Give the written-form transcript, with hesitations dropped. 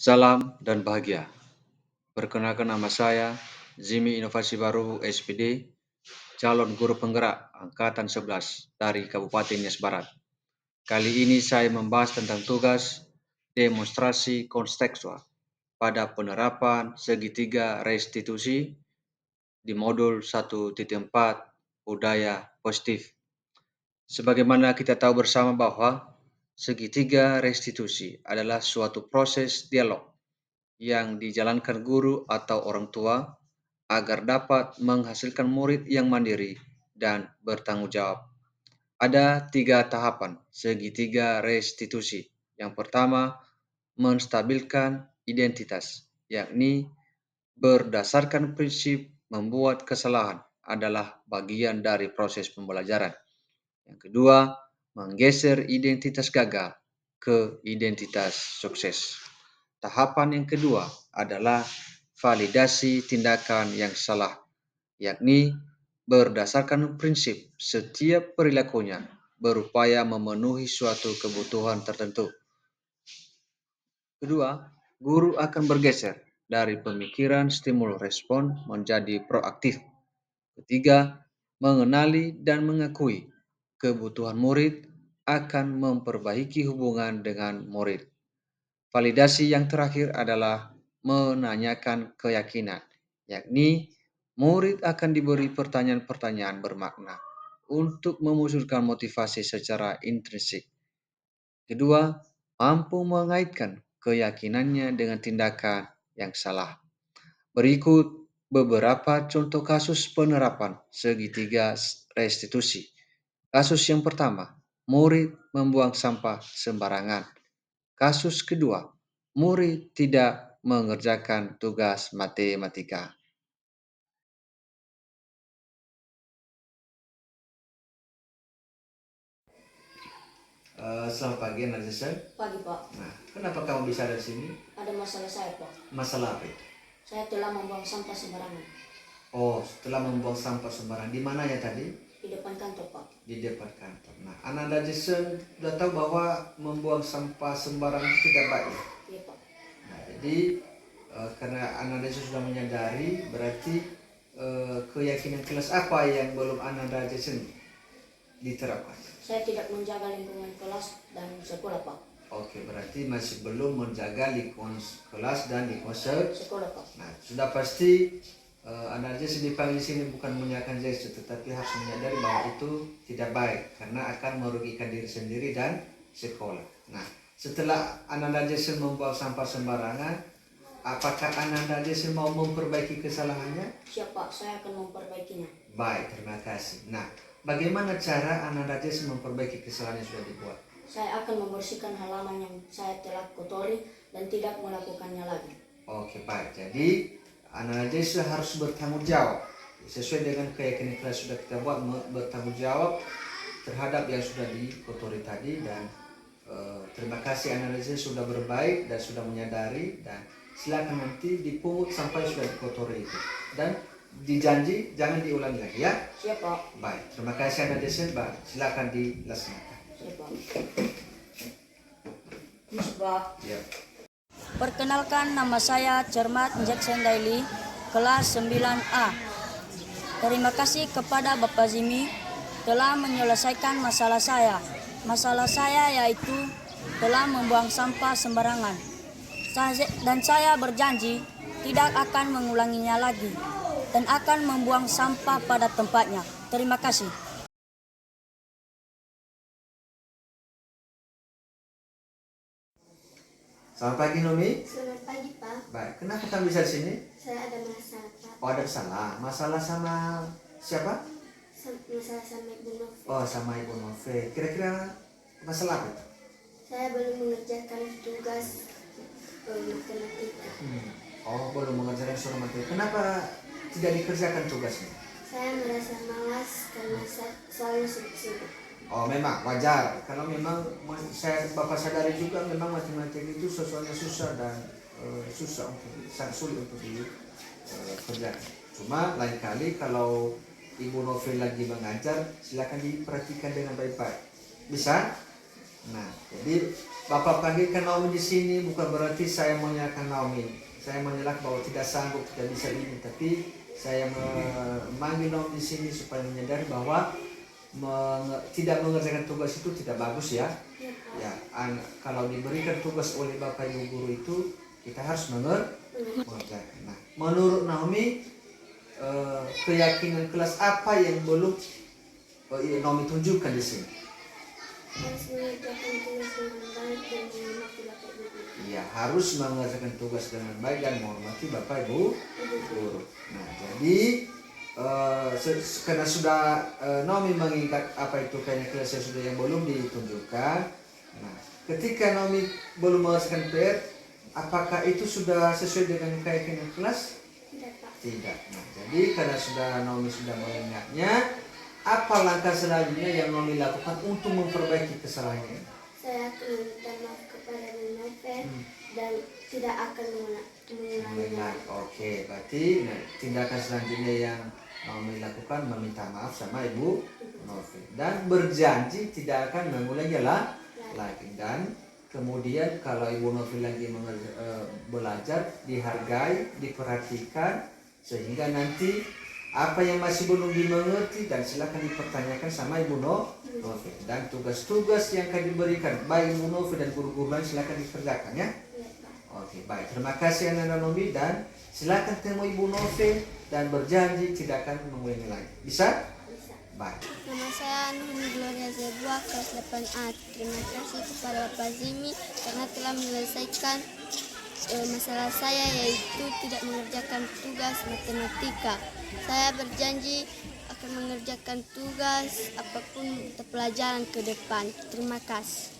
Salam dan bahagia. Perkenalkan nama saya Zimi Inovasi Baru SPD, calon guru penggerak Angkatan 11 dari Kabupaten Nias Barat. Kali ini saya membahas tentang tugas demonstrasi kontekstual pada penerapan segitiga restitusi di modul 1.4 budaya positif. Sebagaimana kita tahu bersama bahwa segitiga restitusi adalah suatu proses dialog yang dijalankan guru atau orang tua agar dapat menghasilkan murid yang mandiri dan bertanggung jawab. Ada 3 tahapan segitiga restitusi. Yang pertama, menstabilkan identitas, yakni berdasarkan prinsip membuat kesalahan adalah bagian dari proses pembelajaran. Yang kedua, menggeser identitas gagal ke identitas sukses. Tahapan yang kedua adalah validasi tindakan yang salah, yakni berdasarkan prinsip setiap perilakunya berupaya memenuhi suatu kebutuhan tertentu. Kedua, guru akan bergeser dari pemikiran stimulus respon menjadi proaktif. Ketiga, mengenali dan mengakui kebutuhan murid akan memperbaiki hubungan dengan murid. Validasi yang terakhir adalah menanyakan keyakinan, yakni murid akan diberi pertanyaan-pertanyaan bermakna untuk memunculkan motivasi secara intrinsik. Kedua, mampu mengaitkan keyakinannya dengan tindakan yang salah. Berikut beberapa contoh kasus penerapan segitiga restitusi. Kasus yang pertama, murid membuang sampah sembarangan. Kasus kedua, murid tidak mengerjakan tugas matematika. Selamat pagi, Anak Jason. Pagi, Pak. Nah, kenapa kamu bisa ada di sini? Ada masalah saya, Pak. Masalah apa itu? Saya telah membuang sampah sembarangan Oh, setelah membuang sampah sembarangan. Di mana ya tadi? di depan kantor, Pak. Di depan kantor. Nah, Ananda Jason sudah tahu bahwa membuang sampah sembarangan itu tidak baik. Iya, Pak. Nah, jadi karena Ananda Jason sudah menyadari, berarti keyakinan kelas apa yang belum Ananda Jason diterapkan? Saya tidak menjaga lingkungan kelas dan sekolah, Pak. Oke, berarti masih belum menjaga lingkungan kelas dan lingkungan Sekolah, Pak. Nah, sudah pasti Anda Jason dipanggil sini bukan menyalahkan Jason, tetapi harus menyadari bahwa itu tidak baik karena akan merugikan diri sendiri dan sekolah. Nah, setelah Ananda Jason membuang sampah sembarangan, apakah Ananda Jason mau memperbaiki kesalahannya? Siap, Pak. Saya akan memperbaikinya. Baik, terima kasih. Nah, bagaimana cara Ananda Jason memperbaiki kesalahan yang sudah dibuat? Saya akan membersihkan halaman yang saya telah kotori dan tidak melakukannya lagi. Oke, baik. Jadi Ananda Jason harus bertanggung jawab sesuai dengan keyakinan kelas sudah kita buat, bertanggung jawab terhadap yang sudah dikotori tadi. Dan terima kasih Ananda Jason sudah berbaik dan sudah menyadari, dan silakan nanti dipungut sampai sudah dikotori itu, dan dijanji jangan diulangi lagi ya. Siap, Pak. Baik, terima kasih Ananda Jason. Baik, silakan dilaksanakan. Siap, Pak. Pak. Ya. Perkenalkan, nama saya Cermat Jackson Daily, kelas 9A. Terima kasih kepada Bapak Zimi telah menyelesaikan masalah saya. Masalah saya yaitu telah membuang sampah sembarangan. Dan saya berjanji tidak akan mengulanginya lagi dan akan membuang sampah pada tempatnya. Terima kasih. Selamat pagi Nomi. Selamat pagi, Pak. Baik, kenapa kamu bisa di sini? Saya ada masalah, Pak. Oh, ada masalah. Masalah sama siapa? Masalah sama Ibu Novi. Oh, sama Ibu Nove. Kira-kira masalah apa itu? Saya belum mengerjakan tugas matematika. Oh, belum mengerjakan soal materi. Kenapa tidak dikerjakan tugasnya? Saya merasa malas karena selalu sibuk. Oh, memang wajar. Kalau memang Bapak sadari juga memang matematika itu sesuatu susah dan susah sangat sulit untuk dikerjakan. Cuma lain kali kalau Ibu Novel lagi mengajar, silakan diperhatikan dengan baik-baik. Bisa? Nah, jadi Bapak panggilkan Naomi di sini bukan berarti saya menyalahkan Naomi. Saya menyalahkan bahwa tidak sanggup, tidak bisa ini, tapi saya memanggil Naomi di sini supaya menyadari bahwa tidak mengerjakan tugas itu tidak bagus ya. Ya, kalau diberikan tugas oleh Bapak Ibu guru itu kita harus mengerjakan. Nah, menurut Naomi keyakinan kelas apa yang belum Naomi tunjukkan di sini? Harus mengerjakan tugas dengan baik dan menghormati Bapak Ibu guru. Iya, harus mengerjakan tugas dengan baik dan menghormati Bapak Ibu guru. Nah, jadi karena sudah Naomi mengingat apa itu kayaknya kelas yang sudah yang belum ditunjukkan. Nah, ketika Naomi belum mengerjakan PR, apakah itu sudah sesuai dengan keyakinan kelas? Tidak, Pak. Tidak. Nah, jadi karena Naomi sudah mengingatnya, apa langkah selanjutnya yang Naomi lakukan untuk memperbaiki kesalahannya? Saya akan meminta maaf kepada Novel dan tidak akan mengulanginya. Oke, berarti tindakan selanjutnya yang Naomi lakukan meminta maaf sama Ibu Novi dan berjanji tidak akan mengulanginya lagi. Dan kemudian kalau Ibu Novi lagi belajar, dihargai, diperhatikan sehingga nanti apa yang masih belum dimengerti dan silakan dipertanyakan sama Ibu Novi. Dan tugas-tugas yang akan diberikan baik Ibu Novi dan guru-guru lain silakan dikerjakan ya. Oke, baik. Terima kasih anak Nomi dan silakan temui Ibu Novi dan berjanji tidak akan mengulangi lagi. Bisa? Bisa. Baik. Nama saya Nuhuni Gloria Zebua, kelas 8A. Terima kasih kepada Bapak Zimi karena telah menyelesaikan masalah saya, yaitu tidak mengerjakan tugas matematika. Saya berjanji akan mengerjakan tugas apapun pelajaran ke depan. Terima kasih.